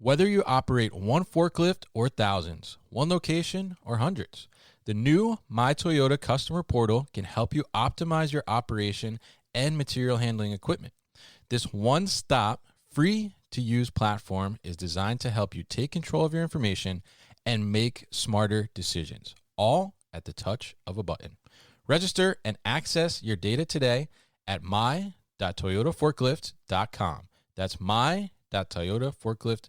Whether you operate one forklift or thousands, one location or hundreds, the new My Toyota customer portal can help you optimize your operation and material handling equipment. This one-stop, free-to-use platform is designed to help you take control of your information and make smarter decisions, all at the touch of a button. Register and access your data today at my.toyotaforklift.com. That's my.toyotaforklift.com.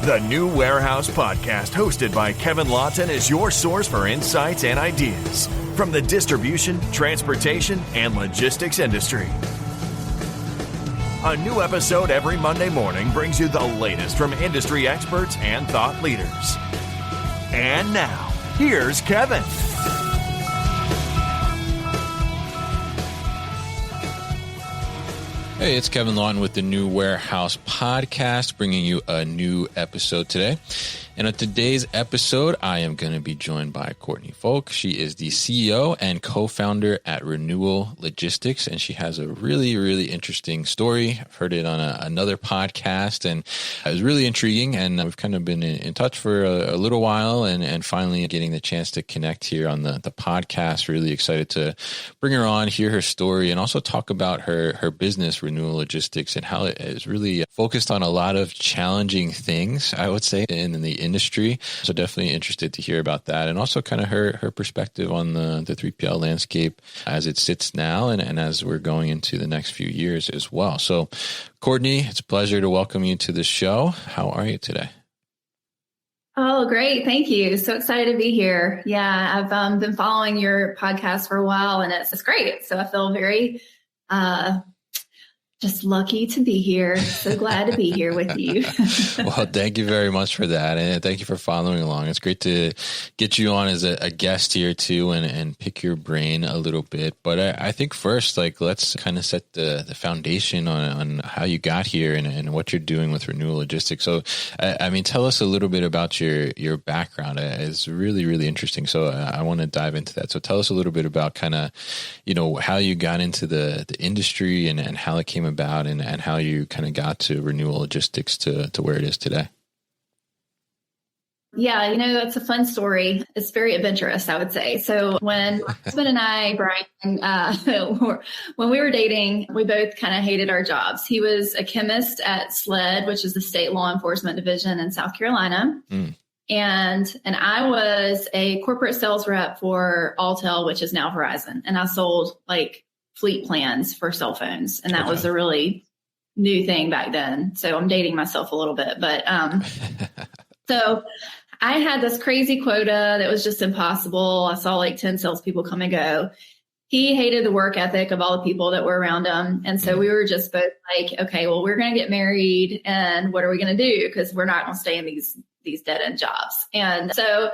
The New Warehouse Podcast, hosted by Kevin Lawton, is your source for insights and ideas from the distribution, transportation, and logistics industry. A new episode every Monday morning brings you the latest from industry experts and thought leaders. And now, here's Kevin. Hey, it's Kevin Lawton with the New Warehouse Podcast, bringing you a new episode today. And on today's episode, I am going to be joined by Courtney Folk. She is the CEO and co-founder at Renewal Logistics, and she has a really, really interesting story. I've heard it on another podcast, and it was really intriguing, and we've kind of been in touch for a little while, and finally getting the chance to connect here on the podcast. Really excited to bring her on, hear her story, and also talk about her business, Renewal Logistics, and how it is really focused on a lot of challenging things, I would say, in the industry. So definitely interested to hear about that, and also kind of her perspective on the 3PL landscape as it sits now and as we're going into the next few years as well. So Courtney, it's a pleasure to welcome you to the show. How are you today? Oh, great. Thank you. So excited to be here. Yeah, I've been following your podcast for a while, and it's great. So I feel very just lucky to be here. So glad to be here with you. Well, thank you very much for that. And thank you for following along. It's great to get you on as a guest here too, and pick your brain a little bit. But I think first, let's kind of set the foundation on how you got here and what you're doing with Renewal Logistics. So, tell us a little bit about your background. It's really, really interesting. So I want to dive into that. So tell us a little bit about kind of, how you got into the industry and how it came about and how you kind of got to Renewal Logistics to where it is today. Yeah, that's a fun story. It's very adventurous, I would say. So when my husband and I, Brian, when we were dating, we both kind of hated our jobs. He was a chemist at SLED, which is the state law enforcement division in South Carolina. And I was a corporate sales rep for Alltel, which is now Verizon. And I sold fleet plans for cell phones. And that was a really new thing back then. So I'm dating myself a little bit, but, so I had this crazy quota that was just impossible. I saw 10 salespeople come and go. He hated the work ethic of all the people that were around him. And so we were just both okay, well, we're going to get married, and what are we going to do? Because we're not going to stay in these dead end jobs. And so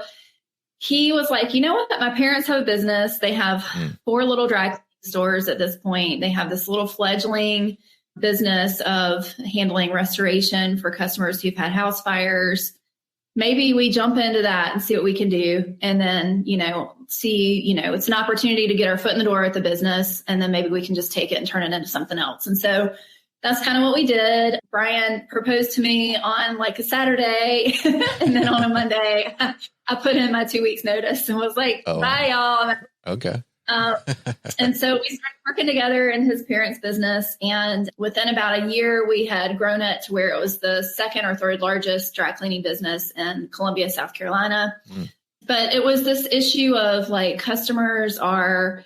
he was like, you know what? My parents have a business. They have 4 little dry cleaning stores at this point. They have this little fledgling business of handling restoration for customers who've had house fires. Maybe we jump into that and see what we can do. And then, see, it's an opportunity to get our foot in the door at the business. And then maybe we can just take it and turn it into something else. And so that's kind of what we did. Brian proposed to me on a Saturday. And then on a Monday, I put in my 2 weeks notice and was like, bye, y'all. Okay. And so we started working together in his parents' business. And within about a year, we had grown it to where it was the second or third largest dry cleaning business in Columbia, South Carolina. But it was this issue of customers are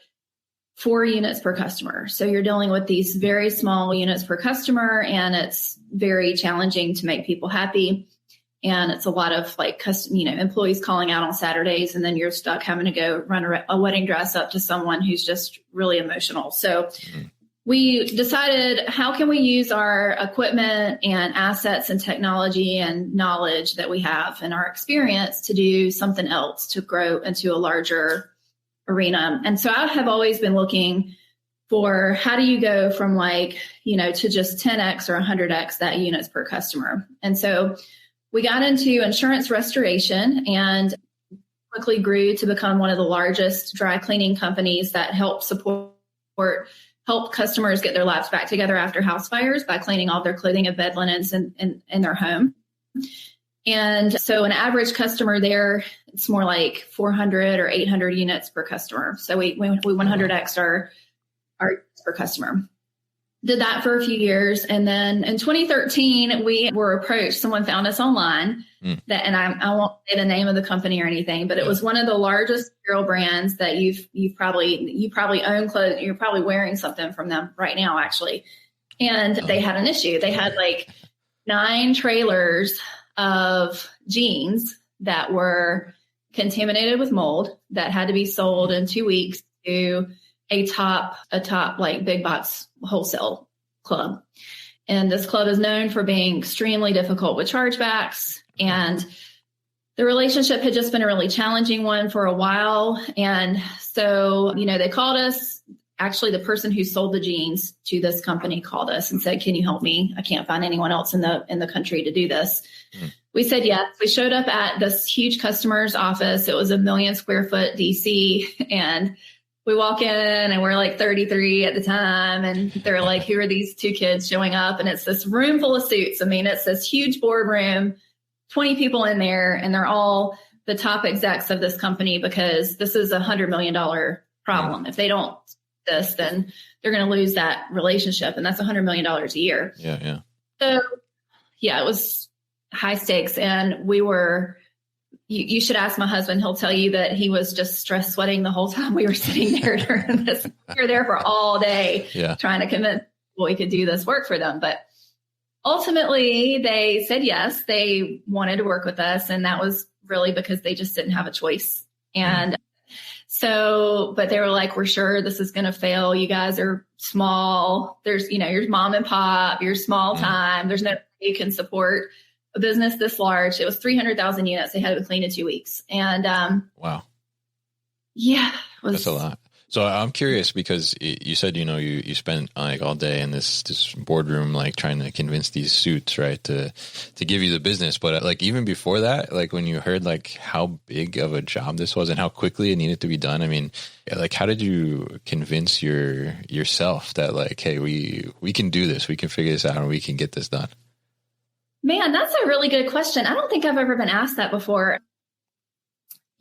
4 units per customer. So you're dealing with these very small units per customer, and it's very challenging to make people happy. And it's a lot of employees calling out on Saturdays, and then you're stuck having to go run a wedding dress up to someone who's just really emotional. So we decided, how can we use our equipment and assets and technology and knowledge that we have and our experience to do something else to grow into a larger arena? And so I have always been looking for, how do you go from to just 10x or 100x that units per customer? And so we got into insurance restoration, and quickly grew to become one of the largest dry cleaning companies that help customers get their lives back together after house fires by cleaning all their clothing and bed linens in their home. And so an average customer there, it's more like 400 or 800 units per customer. So we 100x our per customer. Did that for a few years. And then in 2013, we were approached. Someone found us online and I won't say the name of the company or anything, but it was one of the largest apparel brands that you probably own clothes. You're probably wearing something from them right now, actually. And they had an issue. They had like 9 trailers of jeans that were contaminated with mold that had to be sold in 2 weeks to a top like big box wholesale club. And this club is known for being extremely difficult with chargebacks. And the relationship had just been a really challenging one for a while. And so, they called us. Actually, the person who sold the jeans to this company called us and said, "Can you help me? I can't find anyone else in the country to do this." We said yes. We showed up at this huge customer's office. It was a 1 million square foot DC. And we walk in and we're like 33 at the time. And they're like, "Who are these 2 kids showing up?" And it's this room full of suits. I mean, it's this huge boardroom, 20 people in there, and they're all the top execs of this company because this is $100 million problem. If they don't this, then they're going to lose that relationship. And that's $100 million a year. Yeah. So it was high stakes. And we were, you should ask my husband. He'll tell you that he was just stress sweating the whole time we were sitting there during this. We were there for all day trying to convince people we could do this work for them. But ultimately they said yes, they wanted to work with us. And that was really because they just didn't have a choice. And so, but they were like, "We're sure this is going to fail. You guys are small. There's, you're mom and pop, you're small time. There's no way you can support a business this large." It was 300,000 units. They had to clean in 2 weeks. And, wow. Yeah. That's a lot. So I'm curious because you said, you spent like all day in this boardroom, like trying to convince these suits, right, to give you the business. But like even before that, like when you heard like how big of a job this was and how quickly it needed to be done, I mean, like how did you convince yourself that like, hey, we can do this, we can figure this out, and we can get this done? Man, that's a really good question. I don't think I've ever been asked that before.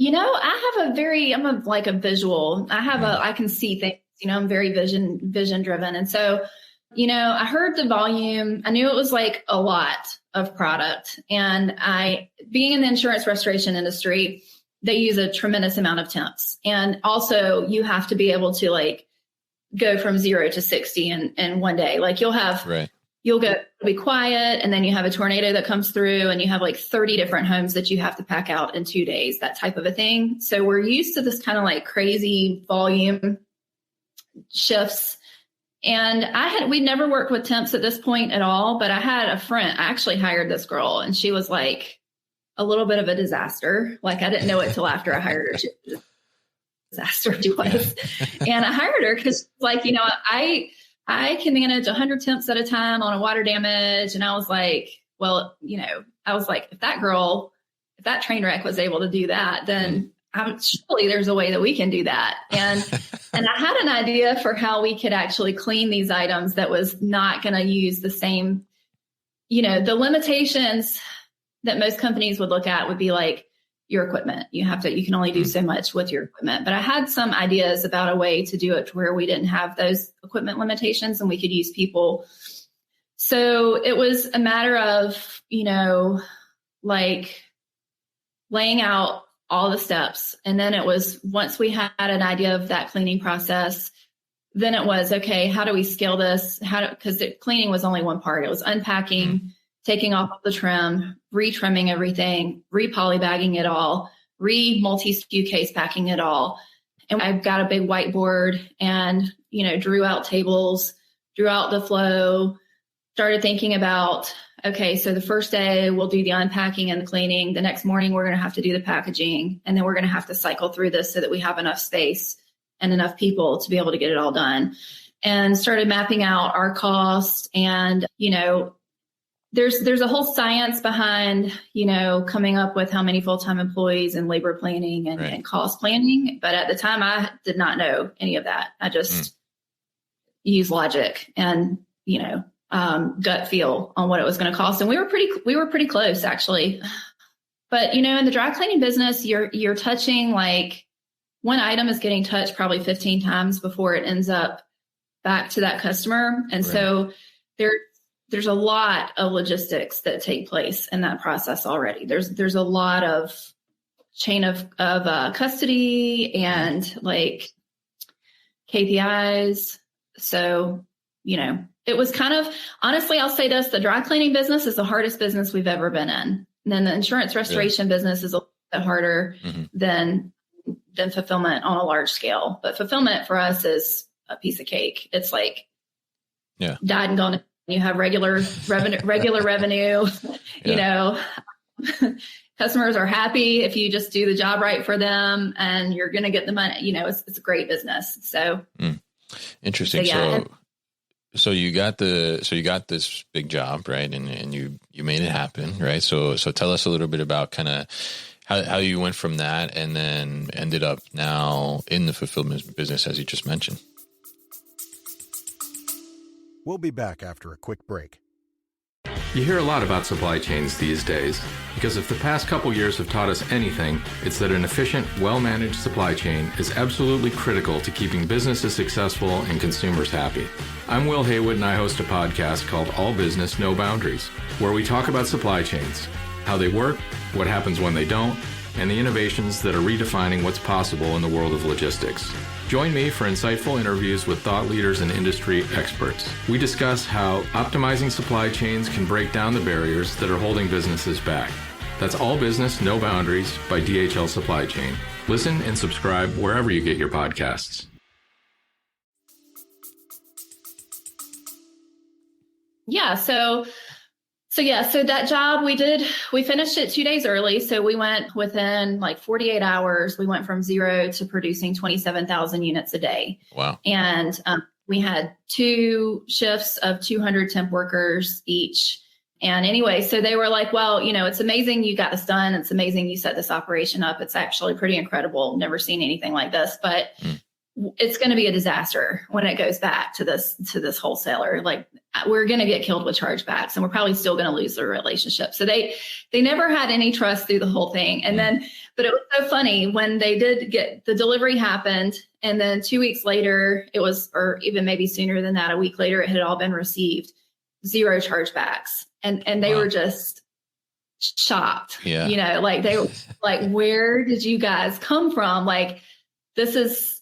I'm a visual. I can see things, I'm very vision driven. And so, I heard the volume. I knew it was like a lot of product. And being in the insurance restoration industry, they use a tremendous amount of temps. And also you have to be able to like go from 0 to 60 in one day. Like you'll be quiet, and then you have a tornado that comes through and you have like 30 different homes that you have to pack out in 2 days, that type of a thing. So we're used to this kind of like crazy volume shifts. And we'd never worked with temps at this point at all, but I had a friend, I actually hired this girl, and she was like a little bit of a disaster. Like I didn't know it till after I hired her. She was a disaster she was. And I hired her because like, I can manage 100 temps at a time on a water damage. And I was like, well, if that train wreck was able to do that, then surely there's a way that we can do that. And I had an idea for how we could actually clean these items that was not going to use the same, the limitations that most companies would look at would be like your equipment. You can only do so much with your equipment. But I had some ideas about a way to do it to where we didn't have those equipment limitations and we could use people. So it was a matter of, like laying out all the steps. And then it was, once we had an idea of that cleaning process, then it was, okay, how do we scale this? Because the cleaning was only one part. It was unpacking, taking off the trim, re-trimming everything, re-polybagging it all, multi-SKU case packing it all. And I've got a big whiteboard and, drew out tables, drew out the flow, started thinking about, okay, so the first day we'll do the unpacking and the cleaning. The next morning, we're going to have to do the packaging. And then we're going to have to cycle through this so that we have enough space and enough people to be able to get it all done. And started mapping out our costs and, there's a whole science behind, coming up with how many full-time employees and labor planning and cost planning. But at the time, I did not know any of that. I just used logic and, gut feel on what it was going to cost. And we were pretty close, actually. But, in the dry cleaning business, you're touching, like, one item is getting touched probably 15 times before it ends up back to that customer. And so there's a lot of logistics that take place in that process already. There's a lot of chain of custody and, like, KPIs. So, it was kind of, honestly, I'll say this, the dry cleaning business is the hardest business we've ever been in. And then the insurance restoration business is a little bit harder than fulfillment on a large scale. But fulfillment for us is a piece of cake. It's like died and gone. You have regular revenue, customers are happy if you just do the job right for them, and you're going to get the money. It's a great business. So interesting. So you got this big job, right? And you made it happen, right? So tell us a little bit about kind of how you went from that and then ended up now in the fulfillment business, as you just mentioned. We'll be back after a quick break. You hear a lot about supply chains these days, because if the past couple years have taught us anything, it's that an efficient, well-managed supply chain is absolutely critical to keeping businesses successful and consumers happy. I'm Will Haywood, and I host a podcast called All Business, No Boundaries, where we talk about supply chains, how they work, what happens when they don't, and the innovations that are redefining what's possible in the world of logistics. Join me for insightful interviews with thought leaders and industry experts. We discuss how optimizing supply chains can break down the barriers that are holding businesses back. That's All Business, No Boundaries by DHL Supply Chain. Listen and subscribe wherever you get your podcasts. Yeah. So that job we finished it 2 days early. So we went within like 48 hours. We went from 0 to producing 27,000 units a day. Wow. And we had 2 shifts of 200 temp workers each. And anyway, so they were like, well, it's amazing you got this done. It's amazing you set this operation up. It's actually pretty incredible. Never seen anything like this, but it's going to be a disaster when it goes back to this wholesaler. Like, we're going to get killed with chargebacks, and we're probably still going to lose the relationship. So they never had any trust through the whole thing. And then, but it was so funny when they did get the delivery happened. And then 2 weeks later or even maybe sooner than that, a week later, it had all been received, 0 chargebacks. And they were just shocked, like they were like, where did you guys come from? Like, this is,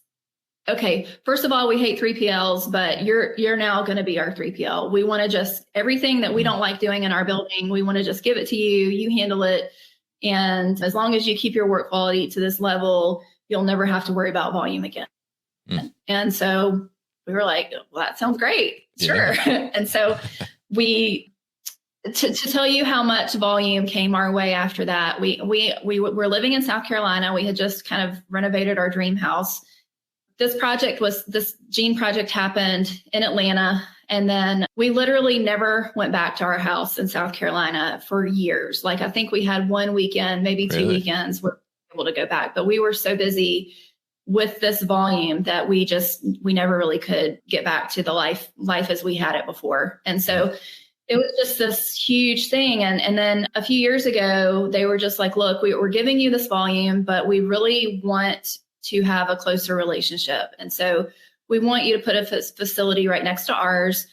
okay, first of all, we hate 3PLs, but you're now going to be our 3PL. We want to just, everything that we don't like doing in our building, we want to just give it to you. You handle it. And as long as you keep your work quality to this level, you'll never have to worry about volume again. And so we were like, well, that sounds great. Sure. And so to tell you how much volume came our way after that, we were living in South Carolina. We had just kind of renovated our dream house. This Gene project happened in Atlanta. And then we literally never went back to our house in South Carolina for years. Like, I think we had one weekend, maybe 2 weekends where we were able to go back, but we were so busy with this volume that we never really could get back to the life as we had it before. And so it was just this huge thing. And then a few years ago, they were just like, look, we're giving you this volume, but we really want to have a closer relationship. And so we want you to put a facility right next to ours.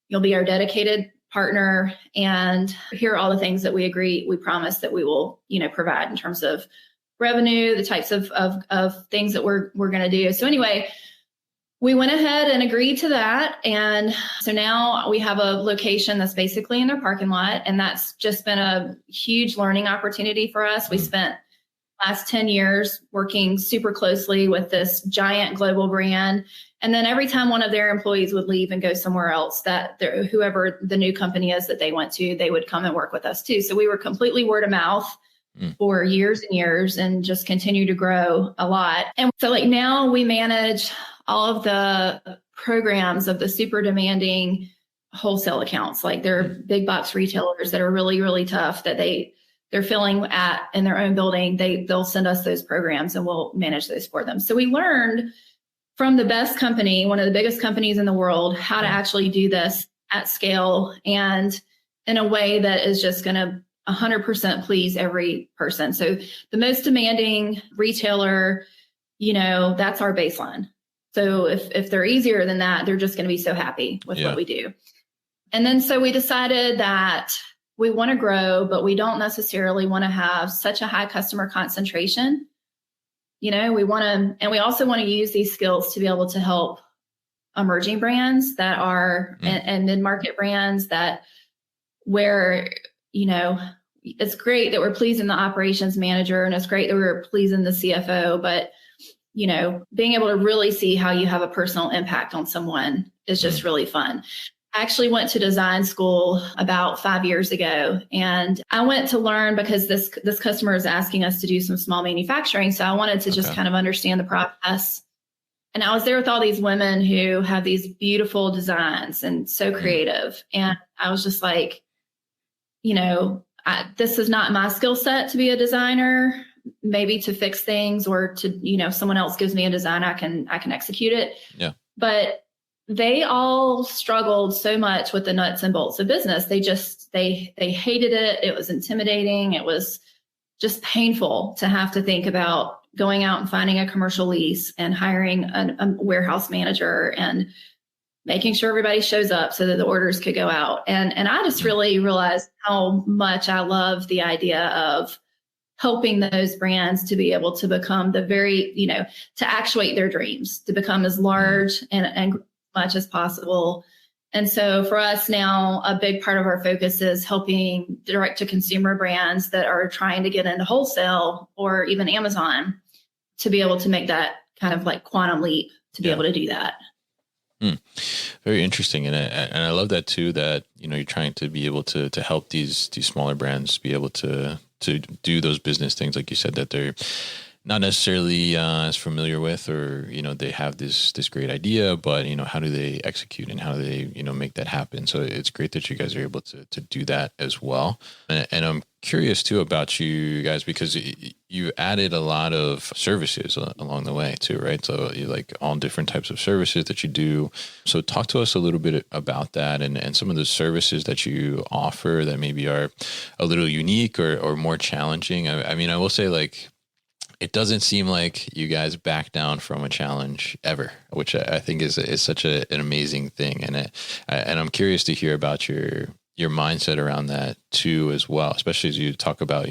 You'll be our dedicated partner. And here are all the things that we promise that we will, provide in terms of revenue, the types of things that we're going to do. So anyway, we went ahead and agreed to that. And so now we have a location that's basically in their parking lot. And that's just been a huge learning opportunity for us. We spent the last 10 years working super closely with this giant global brand. And then every time one of their employees would leave and go somewhere else, whoever the new company is that they went to, they would come and work with us too. So we were completely word of mouth for years and years and just continue to grow a lot. And so like now we manage all of the programs of the super demanding wholesale accounts. Like they're big box retailers that are really, really tough that they're filling in their own building. They'll send us those programs and we'll manage those for them. So we learned from the best company, one of the biggest companies in the world, how to actually do this at scale and in a way that is just going to 100% please every person. So the most demanding retailer, that's our baseline. So if they're easier than that, they're just going to be so happy with what we do. And then so we decided that we want to grow, but we don't necessarily want to have such a high customer concentration. We want to, and we also want to use these skills to be able to help emerging brands that are and mid-market brands where, it's great that we're pleasing the operations manager and it's great that we're pleasing the CFO, but, being able to really see how you have a personal impact on someone is just really fun. I actually went to design school about 5 years ago, and I went to learn because this customer is asking us to do some small manufacturing. So I wanted to just kind of understand the process. And I was there with all these women who have these beautiful designs and so creative. And I was just like, this is not my skill set to be a designer, maybe to fix things or to, someone else gives me a design, I can execute it. Yeah. But they all struggled so much with the nuts and bolts of business. They hated it. It was intimidating. It was just painful to have to think about going out and finding a commercial lease and hiring a warehouse manager and making sure everybody shows up so that the orders could go out. And I just really realized how much I love the idea of helping those brands to be able to become the very, to actuate their dreams, to become as large and much as possible. And so for us now, a big part of our focus is helping direct to consumer brands that are trying to get into wholesale or even Amazon to be able to make that kind of like quantum leap to be able to do that. Very interesting. And I love that too, that, you're trying to be able to help these smaller brands be able to do those business things, like you said, that they're not necessarily as familiar with, or, they have this great idea, but, how do they execute and how do they, make that happen? So it's great that you guys are able to do that as well. And I'm curious too about you guys, because you added a lot of services along the way too, right? So you like all different types of services that you do. So talk to us a little bit about that and some of the services that you offer that maybe are a little unique or more challenging. I mean, I will say, like, it doesn't seem like you guys back down from a challenge ever, which I think is such an amazing thing. And I'm curious to hear about your mindset around that too, as well, especially as you talk about,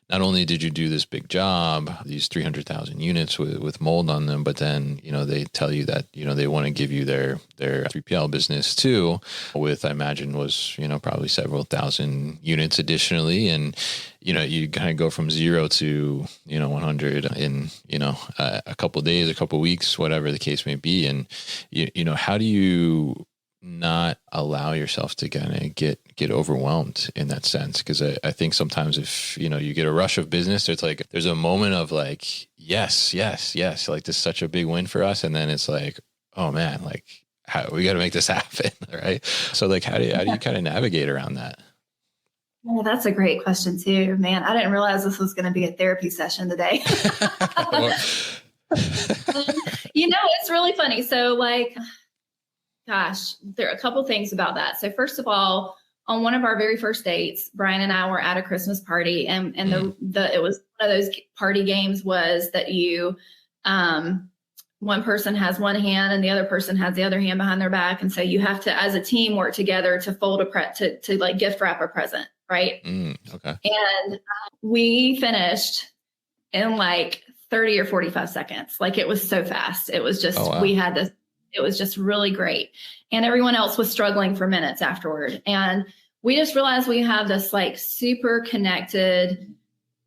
not only did you do this big job, these 300,000 units with mold on them, but then, they tell you that, they want to give you their 3PL business too, with, I imagine was, probably several thousand units additionally. And, you kind of go from 0 to, 100 in, a couple of days, a couple of weeks, whatever the case may be. And, how do you not allow yourself to kind of get overwhelmed in that sense? Because I think sometimes if, you get a rush of business, there's a moment of like, yes, like this is such a big win for us. And then it's like, oh man, like we got to make this happen. Right. So like, how do you kind of navigate around that? Well, that's a great question too, man. I didn't realize this was going to be a therapy session today. It's really funny. So like, gosh, there are a couple things about that. So first of all, on one of our very first dates, Brian and I were at a Christmas party, and it was one of those party games was that you, one person has one hand and the other person has the other hand behind their back, and so you have to, as a team, work together to fold to like gift wrap a present, right? Okay. And we finished in like 30 or 45 seconds. Like it was so fast. It was just we had this. It was just really great. And everyone else was struggling for minutes afterward. And we just realized we have this like super connected,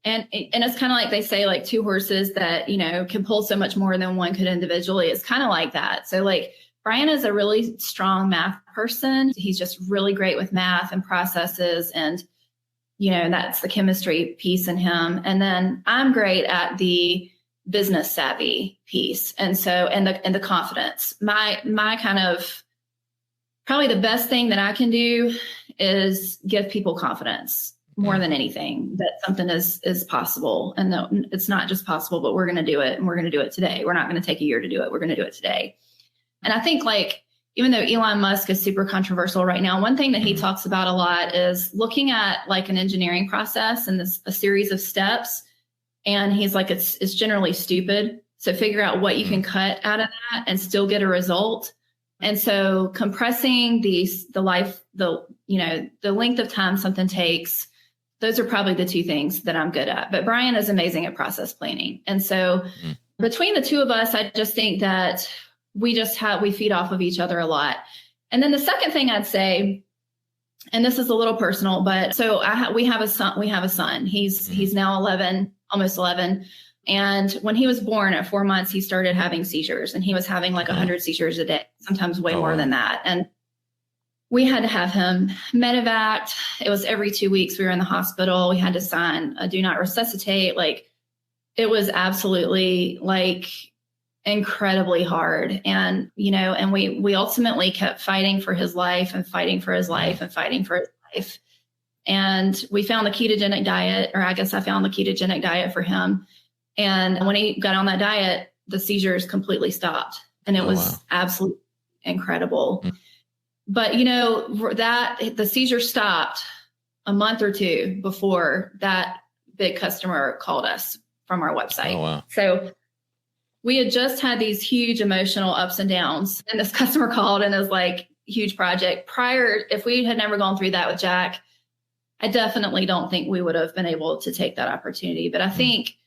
and it's kind of like they say, like two horses that, can pull so much more than one could individually. It's kind of like that. So like Brian is a really strong math person. He's just really great with math and processes. And, that's the chemistry piece in him. And then I'm great at the business savvy piece. And so, and the confidence, my kind of probably the best thing that I can do is give people confidence more than anything, that something is possible, and that it's not just possible, but we're going to do it, and we're going to do it today. We're not going to take a year to do it. We're going to do it today. And I think, like, even though Elon Musk is super controversial right now, one thing that he talks about a lot is looking at like an engineering process and a series of steps. And he's like, it's generally stupid. So figure out what you can cut out of that and still get a result. And so compressing the length of time something takes, those are probably the two things that I'm good at. But Brian is amazing at process planning. And so between the two of us, I just think that we feed off of each other a lot. And then the second thing I'd say, and this is a little personal, but so we have a son. He's now 11, almost 11. And when he was born at 4 months, he started having seizures, and he was having like 100 seizures a day, sometimes way more than that. And we had to have him medevaced. It was every 2 weeks we were in the hospital. We had to sign a do not resuscitate. Like, it was absolutely like incredibly hard. And, and we ultimately kept fighting for his life and fighting for his life and fighting for his life. And we found the ketogenic diet, or I guess I found the ketogenic diet for him. And when he got on that diet, the seizures completely stopped. And it was absolutely incredible. But, that the seizure stopped a month or two before that big customer called us from our website. Oh, wow. So we had just had these huge emotional ups and downs. And this customer called, and it was like huge project. If we had never gone through that with Jack, I definitely don't think we would have been able to take that opportunity. But I think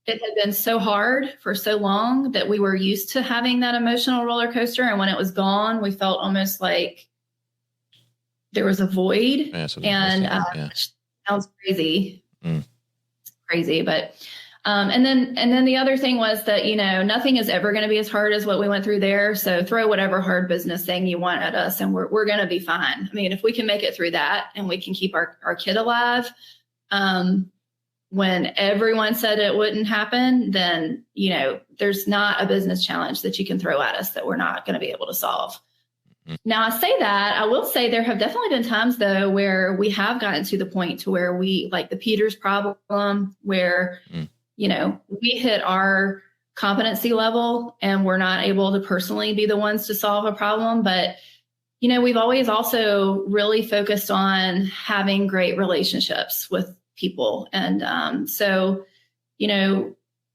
it had been so hard for so long that we were used to having that emotional roller coaster. And when it was gone, we felt almost like there was a void. Yeah, which sounds crazy. It's crazy. But, and then the other thing was that, nothing is ever going to be as hard as what we went through there. So throw whatever hard business thing you want at us, and we're going to be fine. I mean, if we can make it through that and we can keep our kid alive, when everyone said it wouldn't happen, then, there's not a business challenge that you can throw at us that we're not going to be able to solve. Now, I say that, I will say there have definitely been times, though, where we have gotten to the point to where we, like the Peters problem, where, we hit our competency level and we're not able to personally be the ones to solve a problem. But, we've always also really focused on having great relationships with people. And so,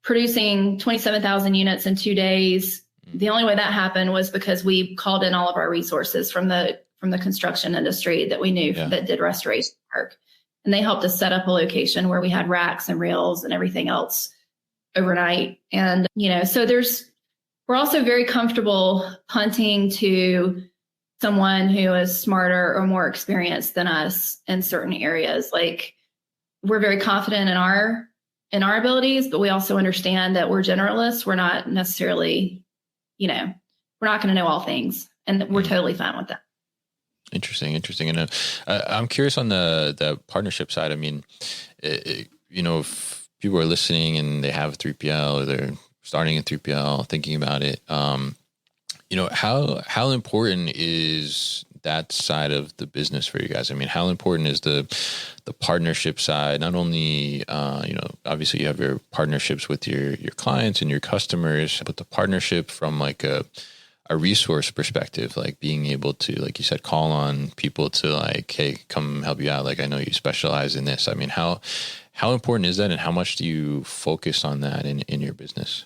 producing 27,000 units in 2 days, the only way that happened was because we called in all of our resources from the construction industry that we knew that did restoration work. And they helped us set up a location where we had racks and rails and everything else overnight. And, so we're also very comfortable punting to someone who is smarter or more experienced than us in certain areas. Like, we're very confident in our abilities, but we also understand that we're generalists. We're not necessarily, we're not going to know all things, and we're totally fine with that. Interesting. And I'm curious on the partnership side. I mean, if people are listening and they have a 3PL, or they're starting a 3PL, thinking about it, how important is that side of the business for you guys? I mean, how important is the partnership side? Not only, obviously you have your partnerships with your clients and your customers, but the partnership from like a resource perspective, like being able to, like you said, call on people to like, hey, come help you out. Like, I know you specialize in this. I mean, how important is that, and how much do you focus on that in your business?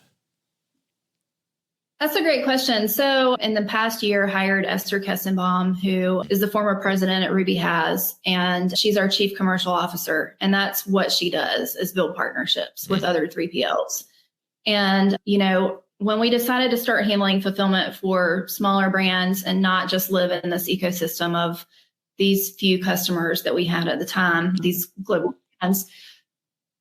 That's a great question. So in the past year, hired Esther Kessenbaum, who is the former president at Ruby Has, and she's our chief commercial officer. And that's what she does, is build partnerships with other 3PLs. And, when we decided to start handling fulfillment for smaller brands and not just live in this ecosystem of these few customers that we had at the time, these global brands,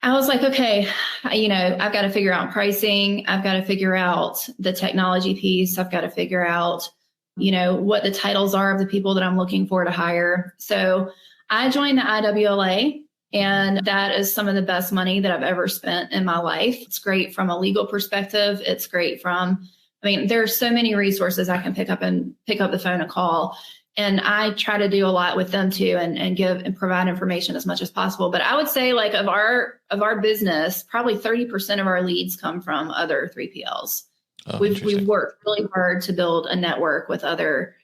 I was like, okay, I've got to figure out pricing. I've got to figure out the technology piece. I've got to figure out, what the titles are of the people that I'm looking for to hire. So I joined the IWLA, and that is some of the best money that I've ever spent in my life. It's great from a legal perspective. It's great from I mean, there are so many resources I can pick up the phone and call. And I try to do a lot with them too, and give and provide information as much as possible. But I would say, like, of our business, probably 30% of our leads come from other 3PLs. Oh, We've worked really hard to build a network with other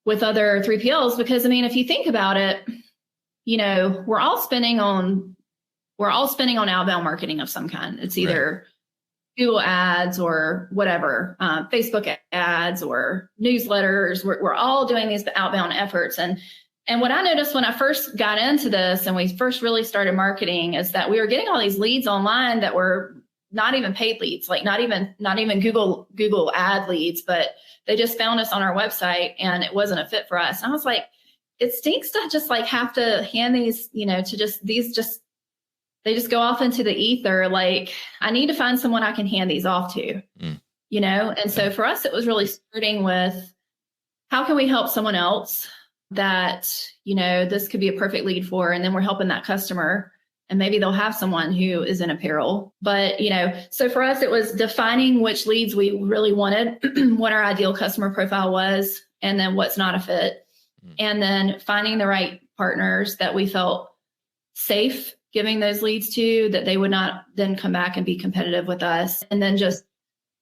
3PLs, because I mean, if you think about it, you know, we're all spending on outbound marketing of some kind. It's either Google ads or whatever, Facebook ads or newsletters. We're all doing these outbound efforts. And what I noticed when I first got into this and we first really started marketing is that we were getting all these leads online that were not even paid leads, like not even Google ad leads, but they just found us on our website and it wasn't a fit for us. And I was like, it stinks to just like have to hand these, you know, they just go off into the ether. Like, I need to find someone I can hand these off to, you know? And so for us, it was really starting with, how can we help someone else that, you know, this could be a perfect lead for, and then we're helping that customer and maybe they'll have someone who is in apparel. But, you know, so for us, it was defining which leads we really wanted, what our ideal customer profile was, and then what's not a fit. And then finding the right partners that we felt safe giving those leads to, that they would not then come back and be competitive with us, and then just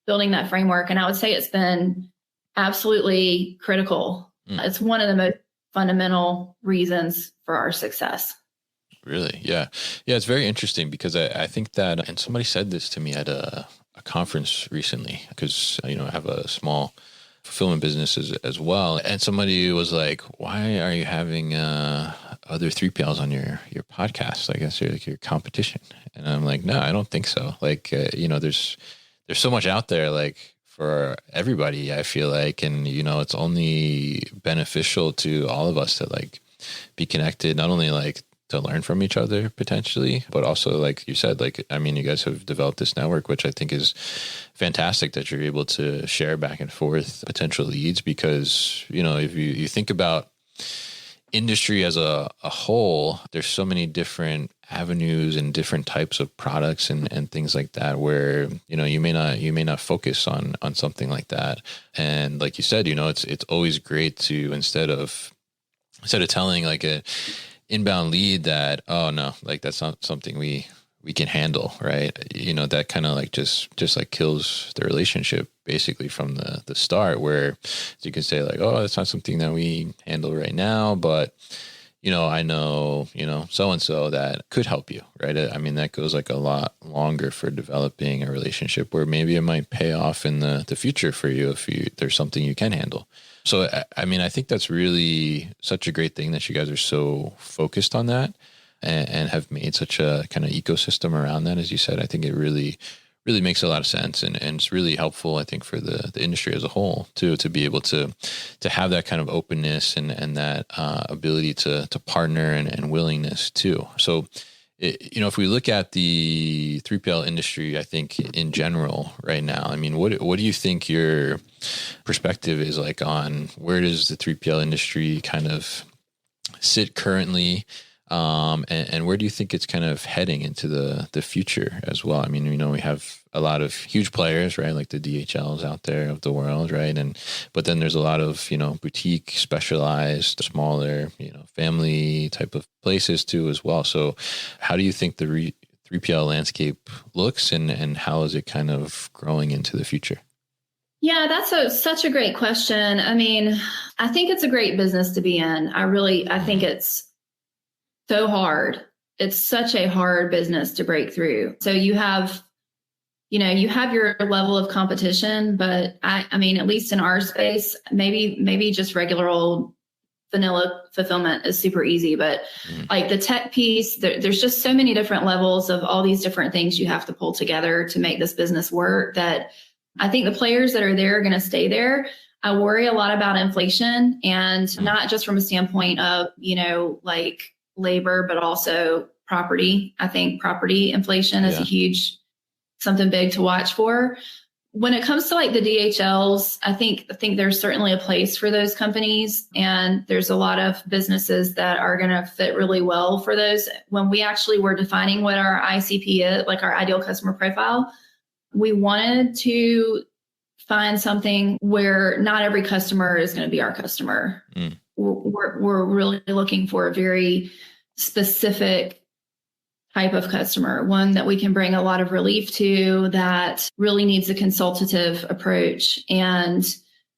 building that framework. And I would say it's been absolutely critical. It's one of the most fundamental reasons for our success. Really? Yeah. Yeah. It's very interesting because I think that, and somebody said this to me at a conference recently, because, you know, I have a small fulfillment business as well. And somebody was like, why are you having other 3PLs on your podcast? Like, that's your competition. And I'm like, no, I don't think so. Like, you know, there's so much out there, like, for everybody, I feel like, and, you know, it's only beneficial to all of us to like be connected, not only like to learn from each other potentially, but also, like you said, like, I mean, you guys have developed this network, which I think is fantastic, that you're able to share back and forth potential leads, because, you know, if you think about industry as a whole, there's so many different avenues and different types of products and things like that, where, you know, you may not focus on something like that. And like you said, you know, it's always great to, instead of telling like a inbound lead that, oh no, like that's not something we can handle, right? You know, that kind of like just like kills the relationship basically from the start, where you can say like, oh, that's not something that we handle right now, but, you know, I know, you know, so-and-so that could help you, right? I mean, that goes like a lot longer for developing a relationship, where maybe it might pay off in the future for you if there's something you can handle. So, I mean, I think that's really such a great thing that you guys are so focused on that and have made such a kind of ecosystem around that. As you said, I think it really makes a lot of sense, and it's really helpful, I think, for the industry as a whole too, to be able to have that kind of openness and that ability to partner and willingness too. So, you know, if we look at the 3PL industry, I think in general right now, I mean, what do you think your perspective is like on where does the 3PL industry kind of sit currently? And where do you think it's kind of heading into the future as well? I mean, you know, we have a lot of huge players, right? Like the DHLs out there of the world, right? But then there's a lot of, you know, boutique, specialized, smaller, you know, family type of places too as well. So how do you think the 3PL landscape looks, and how is it kind of growing into the future? Yeah, that's such a great question. I mean, I think it's a great business to be in. I think it's so hard. It's such a hard business to break through. So you have your level of competition, but I mean, at least in our space, maybe just regular old vanilla fulfillment is super easy, but like the tech piece, there's just so many different levels of all these different things you have to pull together to make this business work, that I think the players that are there are going to stay there. I worry a lot about inflation, and not just from a standpoint of, you know, like labor, but also property. I think property inflation is a huge, something big to watch for. When it comes to like the DHLs, I think there's certainly a place for those companies, and there's a lot of businesses that are going to fit really well for those. When we actually were defining what our ICP is, like our ideal customer profile, we wanted to find something where not every customer is going to be our customer. We're really looking for a very specific type of customer, one that we can bring a lot of relief to, that really needs a consultative approach. And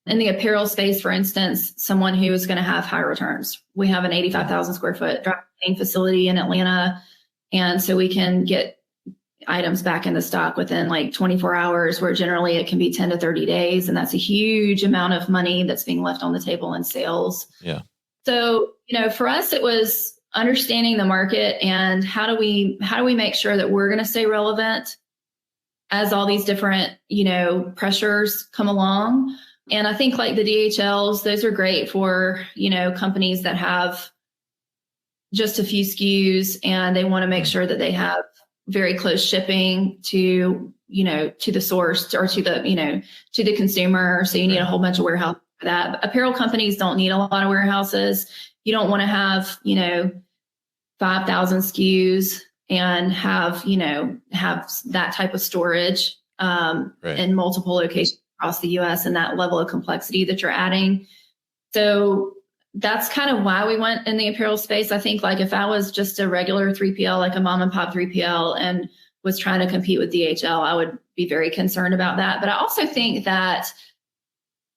in the apparel space, for instance, someone who is going to have high returns. We have an 85,000 square foot dry cleaning facility in Atlanta. And so we can get items back in the stock within like 24 hours, where generally it can be 10 to 30 days. And that's a huge amount of money that's being left on the table in sales. Yeah. So, for us, it was understanding the market and how do we make sure that we're going to stay relevant as all these different, pressures come along. And I think like the DHLs, those are great for, companies that have just a few SKUs and they want to make sure that they have very close shipping to, to the source or to the, to the consumer. So you need a whole bunch of warehouse for that. But apparel companies don't need a lot of warehouses. You don't want to have, 5,000 SKUs and have that type of storage in multiple locations across the US and that level of complexity that you're adding. So that's kind of why we went in the apparel space. I think like if I was just a regular 3PL, like a mom and pop 3PL and was trying to compete with DHL, I would be very concerned about that. But I also think that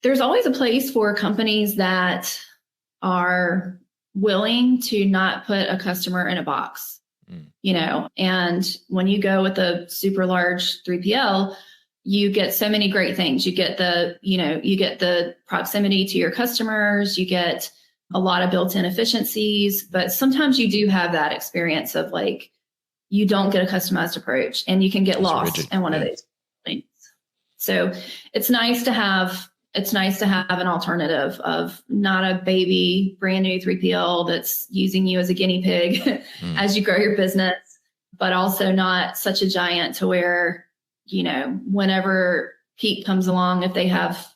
there's always a place for companies that are willing to not put a customer in a box, and when you go with a super large 3PL, you get so many great things. You get the proximity to your customers, you get a lot of built-in efficiencies, but sometimes you do have that experience of like, you don't get a customized approach and you can get lost in one of those things. So it's nice to have an alternative of not a baby, brand new 3PL that's using you as a guinea pig as you grow your business, but also not such a giant to where, whenever peak comes along, if they have,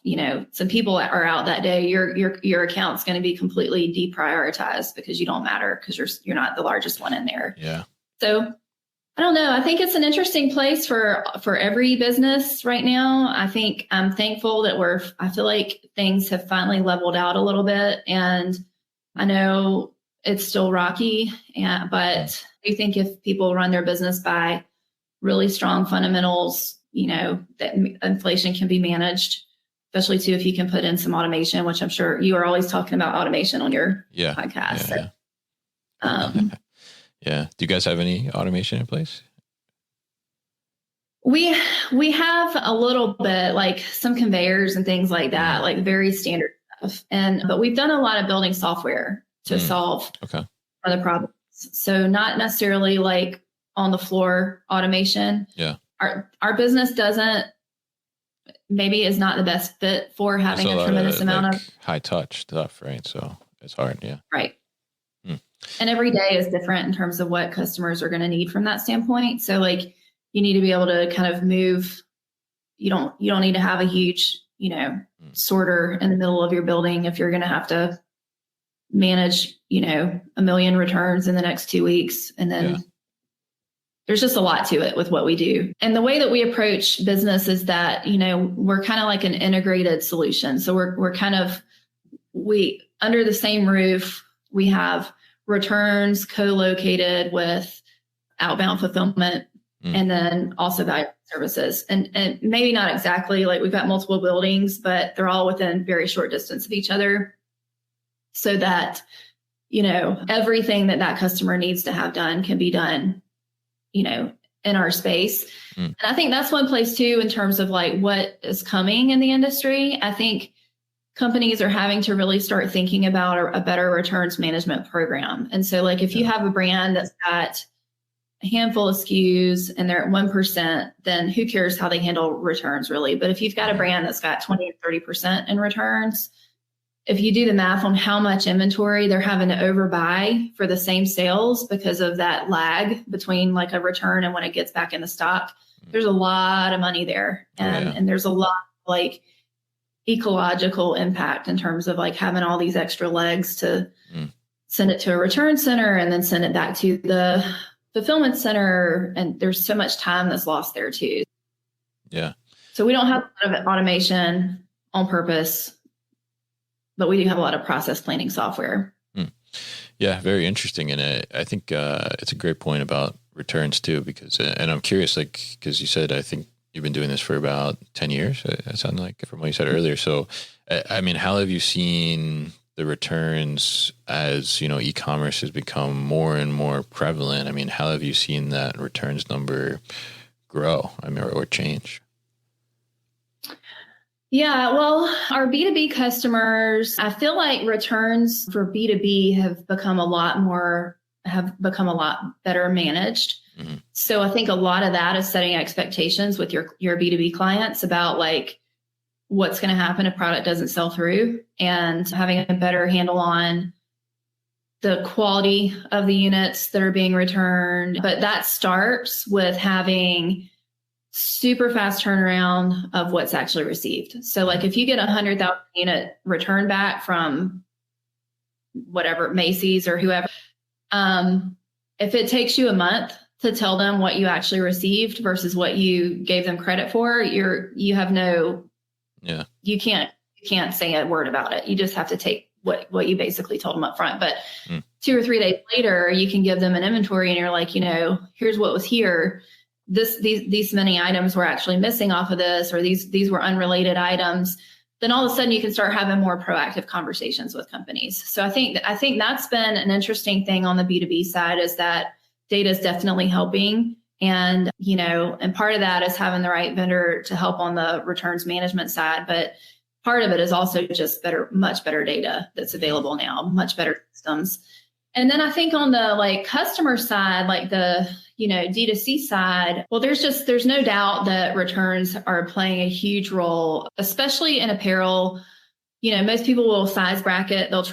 some people that are out that day, your account's going to be completely deprioritized because you don't matter because you're not the largest one in there. Yeah. So I don't know. I think it's an interesting place for every business right now. I think I'm thankful that I feel like things have finally leveled out a little bit. And I know it's still rocky, but I think if people run their business by really strong fundamentals, that inflation can be managed, especially too, if you can put in some automation, which I'm sure you are always talking about automation on your podcast. Yeah. Do you guys have any automation in place? We have a little bit, like some conveyors and things like that, like very standard stuff. But we've done a lot of building software to solve other problems. So not necessarily like on the floor automation. Yeah. Our business is not the best fit for having a tremendous amount of high touch stuff, right? So it's hard. Yeah. Right. And every day is different in terms of what customers are going to need from that standpoint. So like you need to be able to kind of move. You don't need to have a huge, sorter in the middle of your building if you're going to have to manage, 1 million returns in the next 2 weeks. And then there's just a lot to it with what we do. And the way that we approach business is that, we're kind of like an integrated solution. So we're kind of, under the same roof, we have returns co-located with outbound fulfillment and then also value services. And maybe not exactly like we've got multiple buildings, but they're all within very short distance of each other so that, everything that customer needs to have done can be done, in our space. And I think that's one place too, in terms of like what is coming in the industry. I think companies are having to really start thinking about a better returns management program. And so like if you have a brand that's got a handful of SKUs and they're at 1%, then who cares how they handle returns really? But if you've got a brand that's got 20 and 30% in returns, if you do the math on how much inventory they're having to overbuy for the same sales because of that lag between like a return and when it gets back in the stock, there's a lot of money there. And there's a lot like ecological impact in terms of like having all these extra legs to send it to a return center and then send it back to the fulfillment center. And there's so much time that's lost there too. Yeah. So we don't have a lot of automation on purpose, but we do have a lot of process planning software. Yeah, very interesting. And I think it's a great point about returns too, because, and I'm curious, like, because you said, I think you've been doing this for about 10 years, it sounded like, from what you said earlier. So, I mean, how have you seen the returns as, e-commerce has become more and more prevalent? I mean, how have you seen that returns number grow, or change? Yeah, well, our B2B customers, I feel like returns for B2B have become a lot better managed. Mm-hmm. So I think a lot of that is setting expectations with your B2B clients about like what's going to happen if product doesn't sell through, and having a better handle on the quality of the units that are being returned. But that starts with having super fast turnaround of what's actually received. So like if you get 100,000 unit return back from whatever, Macy's or whoever, if it takes you a month to tell them what you actually received versus what you gave them credit for, you can't say a word about it. You just have to take what you basically told them up front. But 2 or 3 days later, you can give them an inventory and you're like, here's what was here. These many items were actually missing off of this, or these were unrelated items. Then all of a sudden you can start having more proactive conversations with companies. So I think that's been an interesting thing on the B2B side, is that data is definitely helping. And, and part of that is having the right vendor to help on the returns management side. But part of it is also just much better data that's available now, much better systems. And then I think on the customer side, like the, D2C side, well, there's no doubt that returns are playing a huge role, especially in apparel. Most people will size bracket, they'll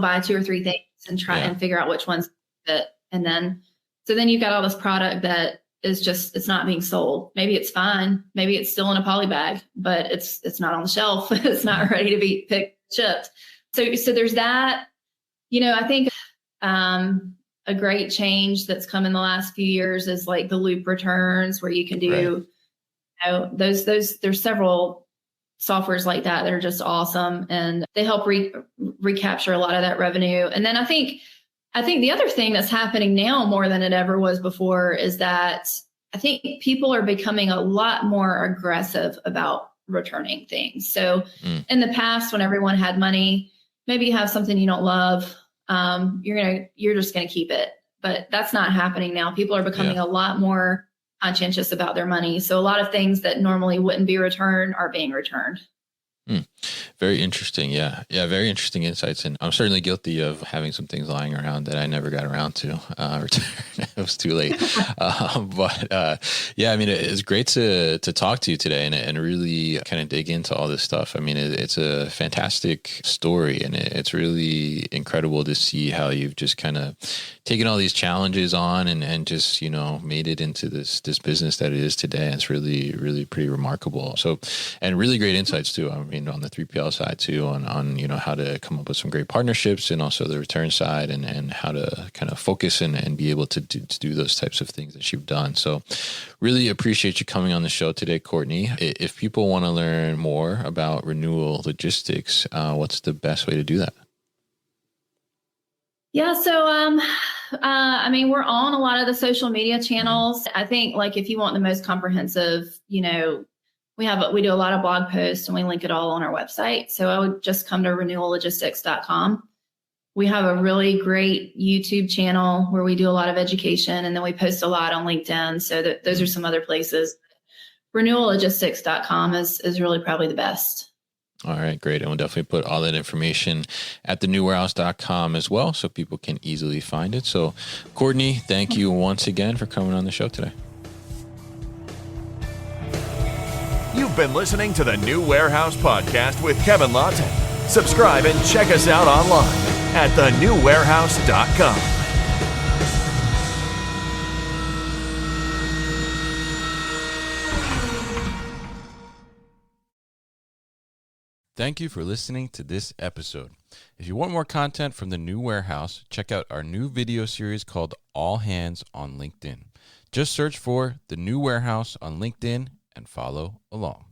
buy 2 or 3 things and try and figure out which ones fit. And then you've got all this product that is it's not being sold. Maybe it's fine. Maybe it's still in a poly bag, but it's not on the shelf. It's not ready to be picked, shipped. So there's that. I think a great change that's come in the last few years is like the loop returns, where you can do, there's several softwares like that are just awesome, and they help recapture a lot of that revenue. And then I think the other thing that's happening now more than it ever was before is that I think people are becoming a lot more aggressive about returning things. So in the past, when everyone had money, maybe you have something you don't love, you're just going to keep it. But that's not happening now. People are becoming a lot more conscientious about their money. So a lot of things that normally wouldn't be returned are being returned. Very interesting. Yeah. Very interesting insights. And I'm certainly guilty of having some things lying around that I never got around to return. It was too late. It's great to talk to you today and really kind of dig into all this stuff. I mean, it's a fantastic story, and it's really incredible to see how you've just kind of taken all these challenges on and just, made it into this business that it is today. It's really, really pretty remarkable. So, and really great insights too. I mean, on the 3PL side too, on how to come up with some great partnerships, and also the return side, and how to kind of focus and be able to do those types of things that you've done. So really appreciate you coming on the show today, Courtney. If people want to learn more about Renewal Logistics, what's the best way to do that? Yeah. So, we're on a lot of the social media channels. I think if you want the most comprehensive, we do a lot of blog posts, and we link it all on our website. So I would just come to renewallogistics.com. We have a really great YouTube channel where we do a lot of education, and then we post a lot on LinkedIn. So those are some other places. Renewallogistics.com is really probably the best. All right, great. And we'll definitely put all that information at thenewwarehouse.com as well, so people can easily find it. So Courtney, thank you once again for coming on the show today. You've been listening to the New Warehouse Podcast with Kevin Lawton. Subscribe and check us out online at thenewwarehouse.com. Thank you for listening to this episode. If you want more content from the New Warehouse, check out our new video series called All Hands on LinkedIn. Just search for the New Warehouse on LinkedIn and follow along.